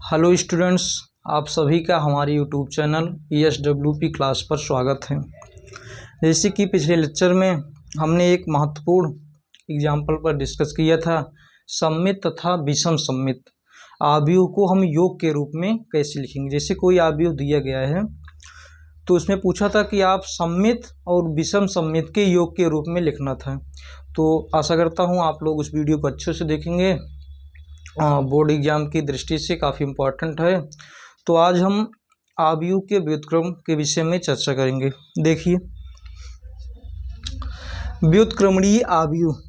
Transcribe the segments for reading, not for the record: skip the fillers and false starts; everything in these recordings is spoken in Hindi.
हेलो स्टूडेंट्स, आप सभी का हमारे यूट्यूब चैनल ESWP क्लास पर स्वागत है। जैसे कि पिछले लेक्चर में हमने एक महत्वपूर्ण एग्जाम्पल पर डिस्कस किया था, सममित तथा विषम सममित आव्यूह को हम योग के रूप में कैसे लिखेंगे। जैसे कोई आव्यूह दिया गया है तो उसमें पूछा था कि आप सममित और विषम सममित के योग के रूप में लिखना था। तो आशा करता हूँ आप लोग उस वीडियो को अच्छे से देखेंगे, बोर्ड एग्जाम की दृष्टि से काफ़ी इम्पोर्टेंट है। तो आज हम आव्यूह के व्युत्क्रम के विषय में चर्चा करेंगे। देखिए, व्युत्क्रमणीय आव्यूह।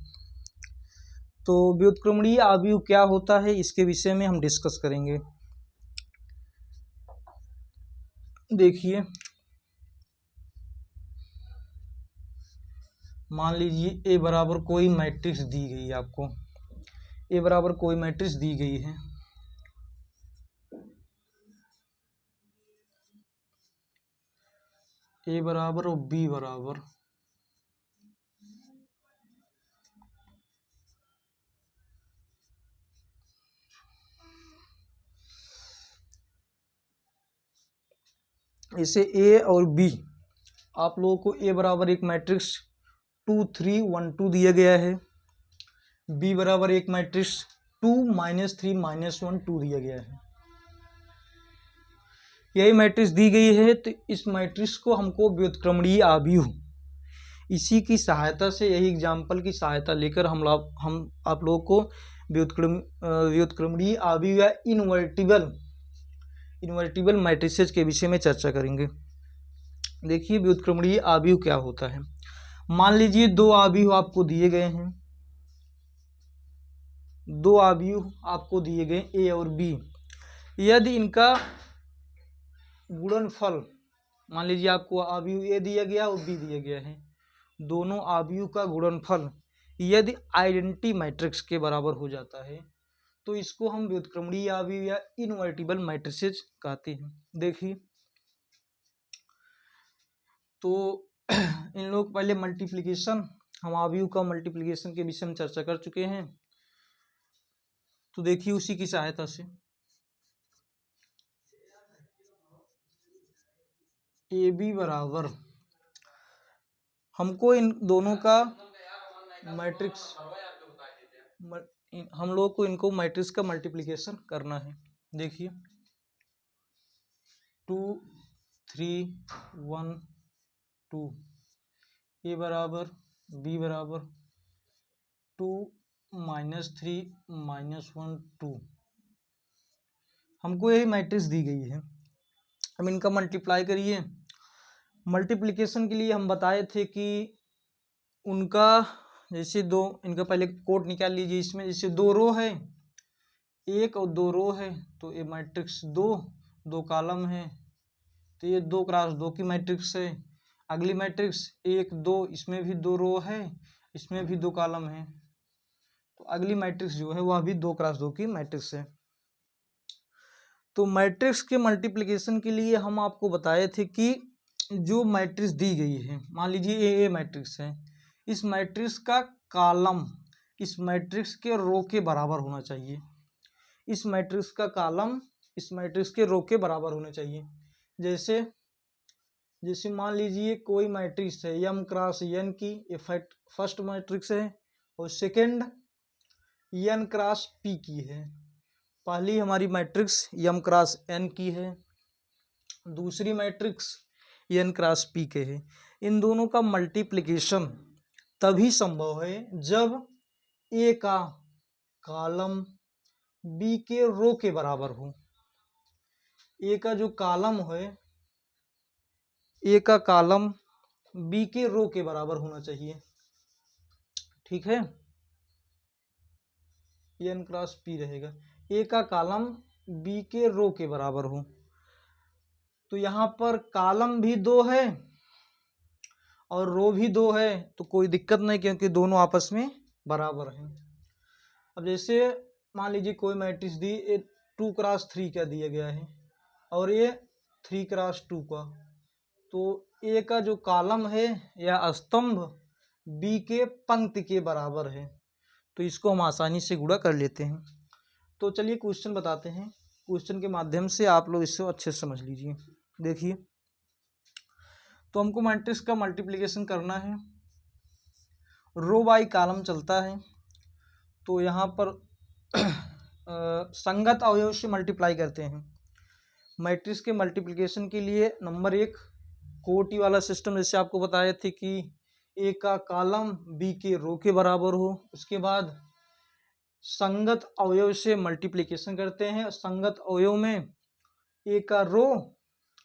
तो व्युत्क्रमणीय आव्यूह क्या होता है, इसके विषय में हम डिस्कस करेंगे। देखिए, मान लीजिए ए बराबर कोई मैट्रिक्स दी गई है आपको, ए बराबर कोई मैट्रिक्स दी गई है। ए बराबर और बी बराबर इसे ए और बी, आप लोगों को ए बराबर एक मैट्रिक्स 2 3 1 2 दिया गया है, बी बराबर एक मैट्रिक्स 2 -3 -1 2 दिया गया है। यही मैट्रिक्स दी गई है, तो इस मैट्रिक्स को हमको व्युत्क्रमणीय आव्यूह, इसी की सहायता से, यही एग्जाम्पल की सहायता लेकर हम आप लोगों को व्युत्क्रमणीय आव्यूह या इन्वर्टिबल मैट्रिसेस के विषय में चर्चा करेंगे। देखिए, व्युत्क्रमणीय आव्यूह क्या होता है। मान लीजिए दो आव्यूह आपको दिए गए हैं, दो आव्यूह आपको दिए गए ए और बी। यदि इनका गुणनफल, मान लीजिए आपको आव्यूह ए दिया गया और बी दिया गया है, दोनों आव्यूह का गुणनफल यदि आइडेंटिटी मैट्रिक्स के बराबर हो जाता है तो इसको हम व्युत्क्रमणीय आव्यूह या इनवर्टिबल मैट्रिसेस कहते हैं। देखिए, तो इन लोग पहले मल्टीप्लिकेशन, हम आव्यूह का मल्टीप्लिकेशन के विषय में चर्चा कर चुके हैं। तो देखिए, उसी की सहायता से ए बी बराबर, हमको इन दोनों का मैट्रिक्स, हम लोग को इनको मैट्रिक्स का मल्टीप्लिकेशन करना है। देखिए, 2 3 1 2, ए बराबर बी बराबर 2 -3 -1 2, हमको यही मैट्रिक्स दी गई है। अब इनका मल्टीप्लाई करिए। मल्टीप्लिकेशन के लिए हम बताए थे कि उनका, जैसे दो, इनका पहले कोड निकाल लीजिए। इसमें जैसे दो रो है, एक और दो रो है, तो ये मैट्रिक्स दो कॉलम है, तो ये 2 क्रॉस 2 की मैट्रिक्स है। अगली मैट्रिक्स 1 2, इसमें भी दो रो है, इसमें भी 2 कॉलम है, तो अगली मैट्रिक्स जो है वह भी 2 क्रॉस 2 की मैट्रिक्स है। तो मैट्रिक्स के मल्टीप्लिकेशन के लिए हम आपको बताए थे कि जो मैट्रिक्स दी गई है, मान लीजिए ए मैट्रिक्स है, इस मैट्रिक्स का कॉलम इस मैट्रिक्स के रो के बराबर होना चाहिए। इस मैट्रिक्स का कॉलम इस मैट्रिक्स के रो के बराबर होना चाहिए। जैसे मान लीजिए कोई मैट्रिक्स है m क्रॉस n की, ये फर्स्ट मैट्रिक्स है, और सेकंड n क्रॉस p की है। पहली हमारी मैट्रिक्स m क्रॉस n की है, दूसरी मैट्रिक्स n क्रॉस p के है। इन दोनों का मल्टीप्लिकेशन तभी संभव है जब a का कॉलम b के रो के बराबर हो। a का जो कॉलम है, a का कॉलम b के रो के बराबर होना चाहिए। ठीक है, n क्रॉस p रहेगा, a का कॉलम b के रो के बराबर हो। तो यहाँ पर कॉलम भी 2 है और रो भी 2 है, तो कोई दिक्कत नहीं, क्योंकि दोनों आपस में बराबर हैं। अब जैसे मान लीजिए कोई मैट्रिक्स दी, 2 क्रॉस 3 का दिया गया है और ये 3 क्रॉस 2 का, तो ए का जो कॉलम है या स्तंभ बी के पंक्ति के बराबर है, तो इसको हम आसानी से गुणा कर लेते हैं। तो चलिए क्वेश्चन बताते हैं। क्वेश्चन के माध्यम से आप लोग इससे अच्छे से समझ लीजिए। देखिए, तो हमको मैट्रिक्स का मल्टीप्लिकेशन करना है, रो बाई कॉलम चलता है, तो यहाँ पर संगत अवयव से मल्टीप्लाई करते हैं। मैट्रिक्स के मल्टीप्लिकेशन के लिए नंबर 1 कोटी वाला सिस्टम, जैसे आपको बताए थे कि ए का कॉलम बी के रो के बराबर हो। उसके बाद संगत अवयव से मल्टीप्लिकेशन करते हैं, संगत अवयव में ए का रो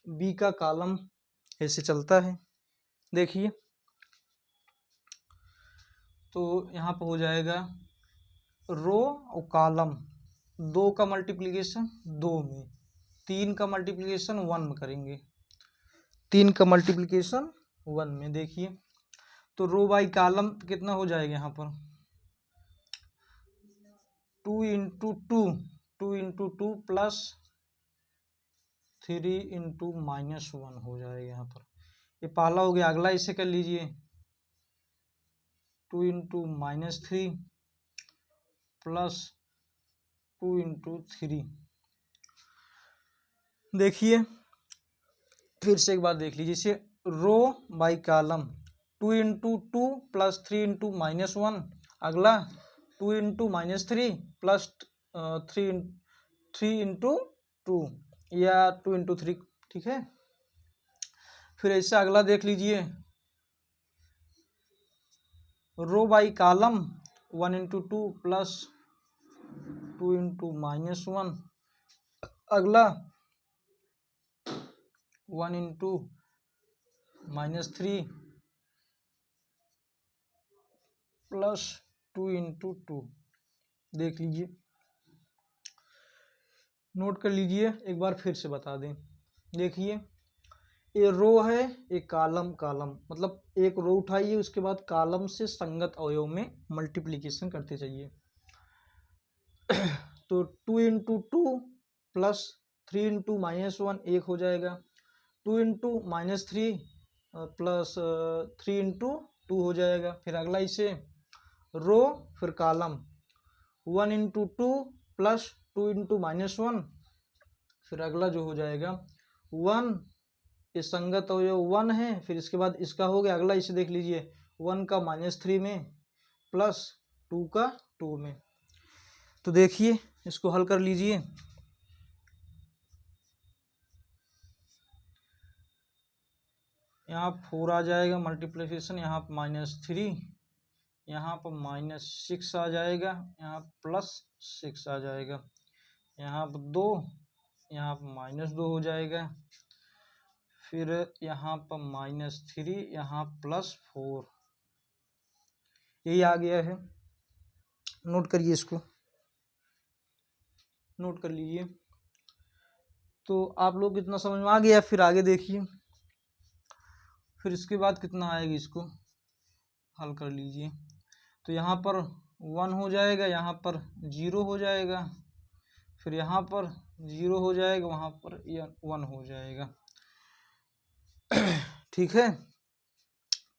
बी का कॉलम, ऐसे चलता है। देखिए, तो यहाँ पर हो जाएगा रो और कॉलम 2 का मल्टीप्लिकेशन 2 में, 3 का मल्टीप्लिकेशन 1 में करेंगे, 3 का मल्टीप्लिकेशन 1 में। देखिए, तो रो बाई कॉलम कितना हो जाएगा यहाँ पर 2 × 2, 2 × 2 प्लस 3 × -1 हो जाएगा यहाँ पर। ये पहला हो गया। अगला इसे कर लीजिए 2 × -3 प्लस 2 × 3। देखिए, फिर से एक बार देख लीजिए, इसे रो बाई कॉलम 2 × 2 प्लस 3 × -1, अगला 2 × -3 प्लस 3 × 2 या 2 × 3, ठीक है। फिर ऐसे अगला देख लीजिए, रो बाई कॉलम 1 × 2 प्लस 2 × -1, अगला 1 × -3 प्लस 2 × 2। देख लीजिए, नोट कर लीजिए, एक बार फिर से बता दें। देखिए, ये रो है, एक कॉलम, मतलब एक रो उठाइए, उसके बाद कॉलम से संगत अवयव में मल्टीप्लिकेशन करते जाइए। तो 2 × 2 प्लस 3 × -1 1 हो जाएगा, 2 × -3 प्लस 3 × 2 हो जाएगा। फिर अगला इसे रो फिर कॉलम 1 × 2 प्लस 2 × -1, फिर अगला जो हो जाएगा 1, ये संगत अवयव 1 है, फिर इसके बाद इसका हो गया। अगला इसे देख लीजिए 1 का -3 में प्लस 2 का 2 में। तो देखिए, इसको हल कर लीजिए। यहाँ 4 आ जाएगा मल्टीप्लिकेशन, यहाँ पर -3, यहाँ पर -6 आ जाएगा, यहाँ +6 आ जाएगा, यहाँ पर 2, यहाँ पर -2 हो जाएगा, फिर यहाँ पर -3, यहाँ +4, यही आ गया है। नोट करिए, इसको नोट कर लीजिए। तो आप लोग कितना समझ में आ गया। फिर आगे देखिए, फिर इसके बाद कितना आएगा, इसको हल कर लीजिए। तो यहाँ पर 1 हो जाएगा, यहाँ पर 0 हो जाएगा, फिर यहाँ पर 0 हो जाएगा, वहाँ पर 1 हो जाएगा, ठीक है।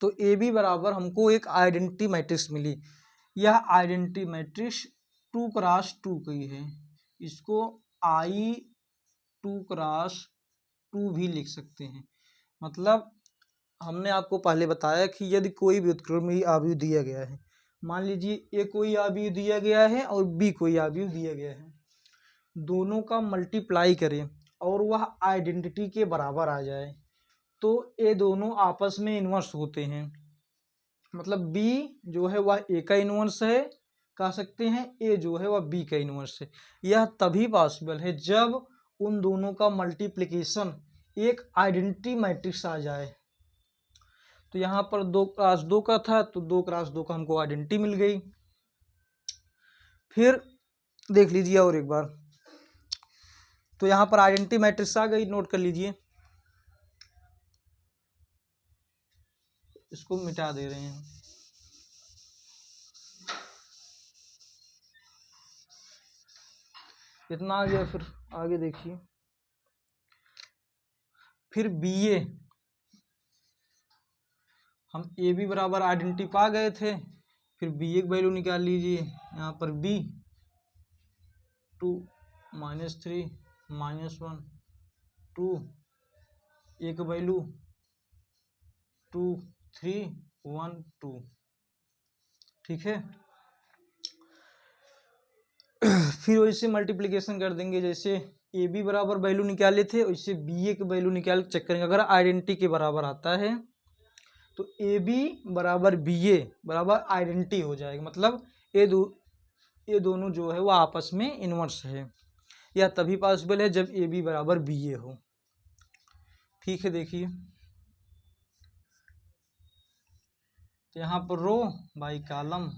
तो ए बी बराबर हमको एक आइडेंटिटी मैट्रिक्स मिली। यह आइडेंटिटी मैट्रिक्स 2 × 2 की है, इसको I2 × 2 भी लिख सकते हैं। मतलब हमने आपको पहले बताया कि यदि कोई भी उत्क्रमणीय अवयव दिया गया है, मान लीजिए ए कोई अवयव दिया गया है और बी कोई अवयव दिया गया है, दोनों का मल्टीप्लाई करें और वह आइडेंटिटी के बराबर आ जाए, तो ये दोनों आपस में इन्वर्स होते हैं। मतलब बी जो है वह ए का इन्वर्स है, कह सकते हैं ए जो है वह बी का इन्वर्स है। यह तभी पॉसिबल है जब उन दोनों का मल्टीप्लिकेशन एक आइडेंटिटी मैट्रिक्स आ जाए। तो यहाँ पर 2 × 2 का था, तो 2 × 2 का हमको आइडेंटिटी मिल गई। फिर देख लीजिए और एक बार, तो यहाँ पर आइडेंटिटी मैट्रिक्स आ गई, नोट कर लीजिए। इसको मिटा दे रहे हैं। इतना आ गया। फिर आगे देखिए, फिर बी ए, हम ए बी बराबर आइडेंटिटी पा गए थे, फिर बी ए की वैल्यू निकाल लीजिए। यहाँ पर बी 2 - 3 -1 2 एक वैल्यू 2 3 1 2। ठीक है। फिर वैसे मल्टीप्लिकेशन कर देंगे, जैसे ए बी बराबर वैल्यू निकाले थे वैसे बी ए की वैल्यू निकाल चेक करेंगे। अगर आइडेंटिटी के बराबर आता है तो ए बी बराबर बी ए बराबर आइडेंटिटी हो जाएगा, मतलब ये दोनों जो है वो आपस में इनवर्स है, या तभी पॉसिबल है जब ए बी बराबर बी ए हो। ठीक है, देखिए तो यहाँ पर रो बाई कॉलम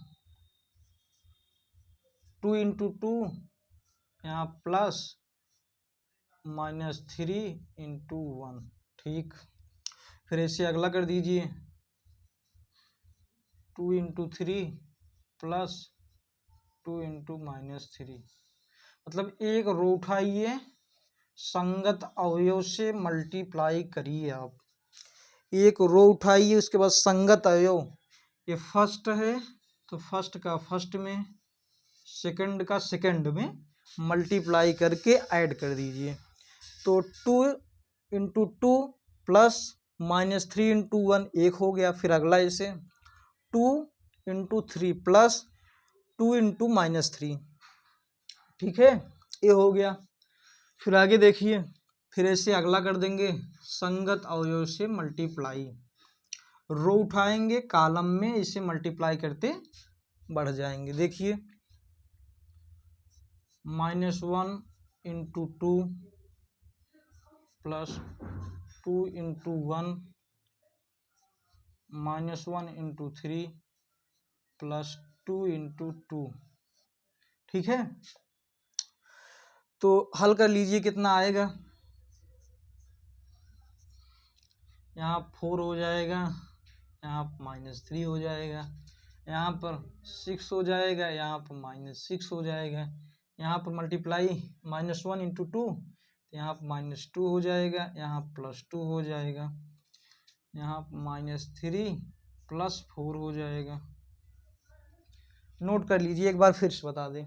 2 इंटू 2 यहाँ प्लस -3 इंटू 1। ठीक, फिर ऐसे अगला कर दीजिए 2 इंटू 3 प्लस 2 इंटू -3। मतलब एक रो उठाइए, संगत अवयव से मल्टीप्लाई करिए। आप एक रो उठाइए, उसके बाद संगत अवयव, ये फर्स्ट है तो फर्स्ट का फर्स्ट में, सेकंड का सेकंड में मल्टीप्लाई करके ऐड कर दीजिए। तो 2 इंटू 2 प्लस -3 इंटू 1 एक हो गया। फिर अगला इसे 2 इंटू 3 प्लस 2 इंटू -3। ठीक है, ये हो गया। फिर आगे देखिए, फिर ऐसे अगला कर देंगे संगत अवयव से मल्टीप्लाई। रो उठाएंगे, कॉलम में इसे मल्टीप्लाई करते बढ़ जाएंगे। देखिए -1 into 2 plus 2 into 1 -1 into 3 plus 2 into 2। ठीक है, तो हल कर लीजिए, कितना आएगा। यहाँ 4 हो जाएगा, यहाँ -3 हो जाएगा, यहाँ पर 6 हो जाएगा, यहाँ पर -6 हो जाएगा। यहाँ पर मल्टीप्लाई -1 इंटू 2, यहाँ पर -2 हो जाएगा, यहाँ +2 हो जाएगा, यहाँ -3 प्लस 4 हो जाएगा। नोट कर लीजिए, एक बार फिर से बता दें।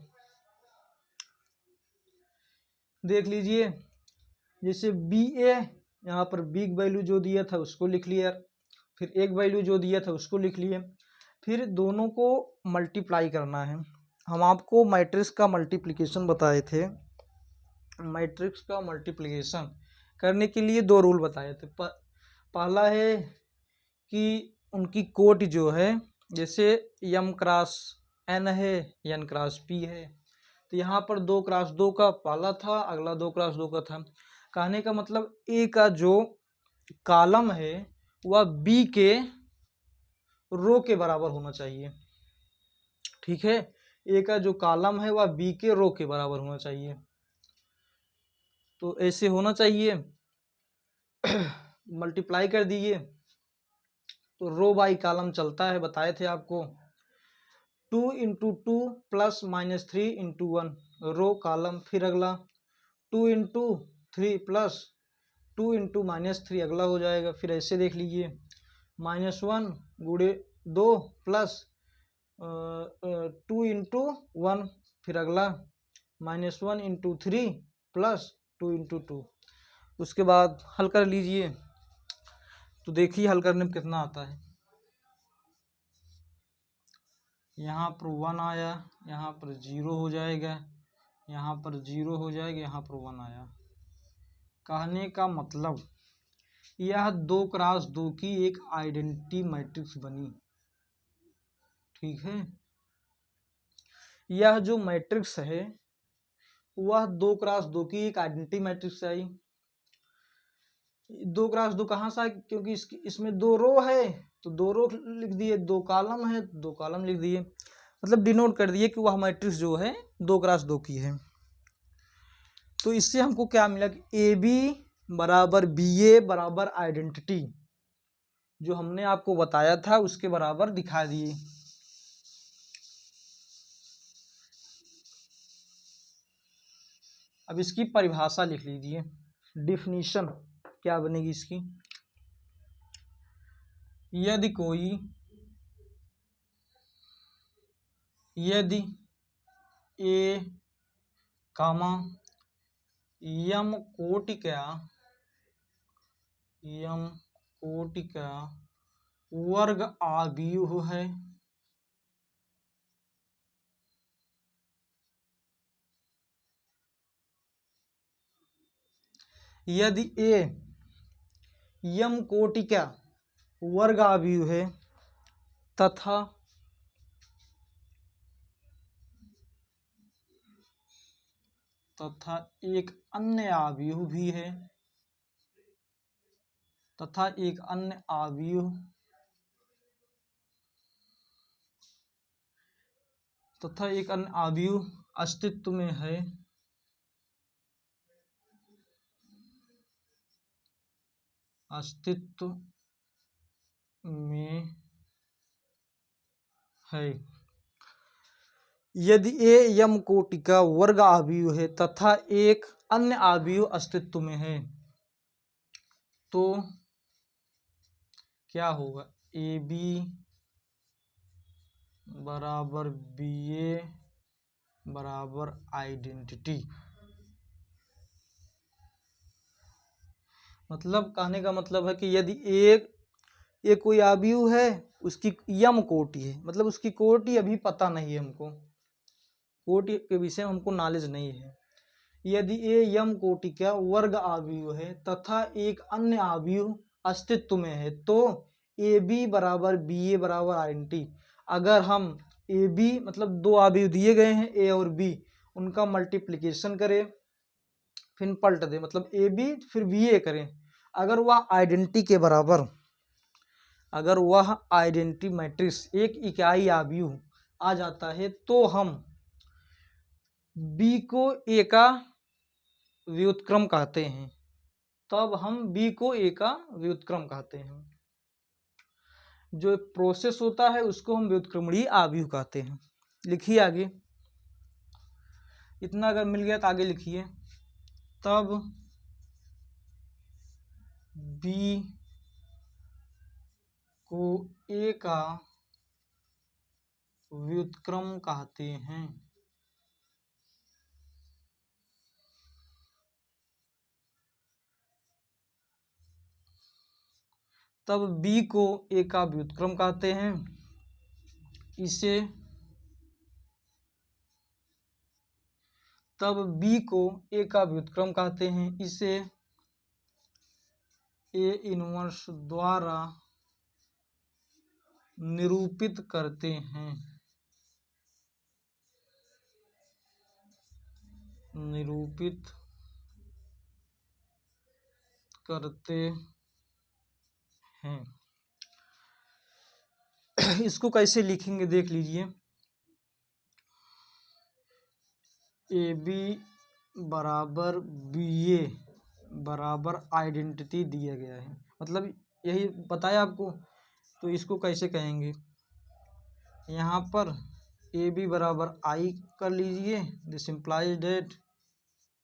देख लीजिए, जैसे बी ए, यहाँ पर बिग वैल्यू जो दिया था उसको लिख लिया, फिर एक वैल्यू जो दिया था उसको लिख लिए, फिर दोनों को मल्टीप्लाई करना है। हम आपको मैट्रिक्स का मल्टीप्लिकेशन बताए थे। मैट्रिक्स का मल्टीप्लिकेशन करने के लिए दो रूल बताए थे। पहला है कि उनकी कोट जो है, जैसे m क्रॉस n है, n क्रॉस p है, तो यहाँ पर 2 क्रॉस 2 का पहला था, अगला 2 क्रॉस 2 का था। कहने का मतलब ए का जो कॉलम है वह बी के रो के बराबर होना चाहिए। ठीक है, ए का जो कॉलम है वह बी के रो के बराबर होना चाहिए। तो ऐसे होना चाहिए। मल्टीप्लाई कर दीजिए तो रो बाई कॉलम चलता है, बताए थे आपको। 2 into 2 plus -3 into 1 row column, फिर अगला 2 इंटू 3 प्लस 2 इंटू -3 अगला हो जाएगा। फिर ऐसे देख लीजिए -1 गुणे 2 प्लस 2 इंटू 1, फिर अगला -1 इंटू 3 प्लस 2 इंटू 2। उसके बाद हल कर लीजिए, तो देखिए हल करने में कितना आता है। यहाँ पर 1 आया, यहाँ पर 0 हो जाएगा, यहाँ पर 0 हो जाएगा, यहाँ पर 1 आया। कहने का मतलब यह 2 क्रॉस 2 की एक आइडेंटिटी मैट्रिक्स बनी। ठीक है, यह जो मैट्रिक्स है वह 2 क्रॉस 2 की एक आइडेंटिटी मैट्रिक्स आई। 2 क्रॉस 2 कहाँ से आई, क्योंकि इसमें 2 रो है तो 2 रो लिख दिए, 2 कॉलम है तो 2 कॉलम लिख दिए, मतलब डिनोट कर दिए कि वह मैट्रिक्स जो है 2 क्रॉस 2 की है। तो इससे हमको क्या मिला कि ए बी बराबर बी ए बराबर आइडेंटिटी जो हमने आपको बताया था उसके बराबर दिखा दिए। अब इसकी परिभाषा लिख लीजिए, डिफिनीशन क्या बनेगी इसकी। यदि ए कामा यम कोटि का वर्ग आव्यूह है, यदि ए यम कोटि का वर्ग आव्यूह है तथा एक अन्य आव्यूह भी है, तथा एक अन्य आव्यूह अस्तित्व में है, यदि ए यम कोटि का वर्ग आव्यूह है तथा एक अन्य आव्यूह अस्तित्व में है तो क्या होगा, ए बी बराबर बी ए बराबर आइडेंटिटी। मतलब कहने का मतलब है कि यदि एक कोई आव्यूह है, उसकी यम कोटि है, मतलब उसकी कोटि अभी पता नहीं है, हमको कोटि के विषय में हमको नॉलेज नहीं है। यदि ए यम कोटि का वर्ग आव्यूह है तथा एक अन्य आव्यूह अस्तित्व में है तो ए बी बराबर बी ए बराबर आइडेंटिटी। अगर हम ए बी मतलब दो आव्यूह दिए गए हैं ए और बी, उनका मल्टीप्लिकेशन करें फिर पलट दें, मतलब ए बी फिर बी ए करें, अगर वह आइडेंटिटी के बराबर, अगर वह आइडेंटिटी मैट्रिक्स एक इकाई आव्यूह आ जाता है तो हम बी को ए का व्युत्क्रम कहते हैं, तब हम बी को ए का व्युत्क्रम कहते हैं। जो प्रोसेस होता है उसको हम व्युत्क्रमणीय आव्यूह कहते हैं। लिखिए आगे, इतना अगर मिल गया तो आगे लिखिए, तब बी को ए का व्युत्क्रम कहते हैं। तब बी को ए का व्युत्क्रम कहते हैं, इसे तब बी को ए का व्युत्क्रम कहते हैं, इसे ए इनवर्स द्वारा निरूपित करते हैं, इसको कैसे लिखेंगे देख लीजिए, ए बी बराबर बी ए बराबर आइडेंटिटी दिया गया है, मतलब यही बताया आपको, तो इसको कैसे कहेंगे, यहाँ पर ए बी बराबर आई कर लीजिए, दिस इम्प्लाइज डेट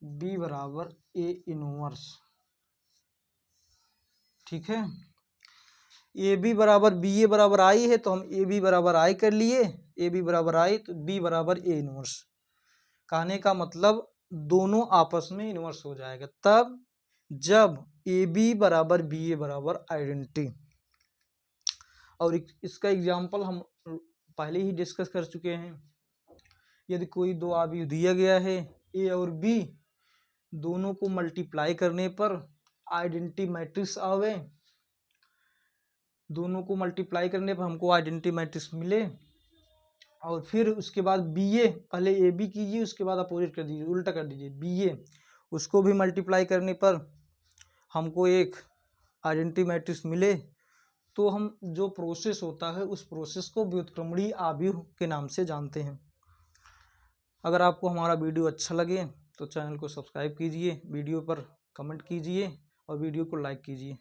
बी बराबर ए इनवर्स, ठीक है। ए बी बराबर बी ए बराबर आई है तो हम ए बी बराबर आई कर लिए, ए बी बराबर आई तो बी बराबर ए इनवर्स, कहने का मतलब दोनों आपस में इनवर्स हो जाएगा तब जब ए बी बराबर बी ए बराबर आइडेंटिटी। और इसका एग्जाम्पल हम पहले ही डिस्कस कर चुके हैं। यदि कोई दो आव्यूह दिया गया है ए और बी, दोनों को मल्टीप्लाई करने पर आइडेंटिटी मैट्रिक्स आवे, दोनों को मल्टीप्लाई करने पर हमको आइडेंटिटी मैट्रिक्स मिले, और फिर उसके बाद बी ए, पहले ए बी कीजिए उसके बाद अपोजिट कर दीजिए, उल्टा कर दीजिए, बी ए उसको भी मल्टीप्लाई करने पर हमको एक आइडेंटिटी मैट्रिक्स मिले, तो हम जो प्रोसेस होता है उस प्रोसेस को व्युत्क्रमणीय आव्यूह के नाम से जानते हैं। अगर आपको हमारा वीडियो अच्छा लगे तो चैनल को सब्सक्राइब कीजिए, वीडियो पर कमेंट कीजिए और वीडियो को लाइक कीजिए।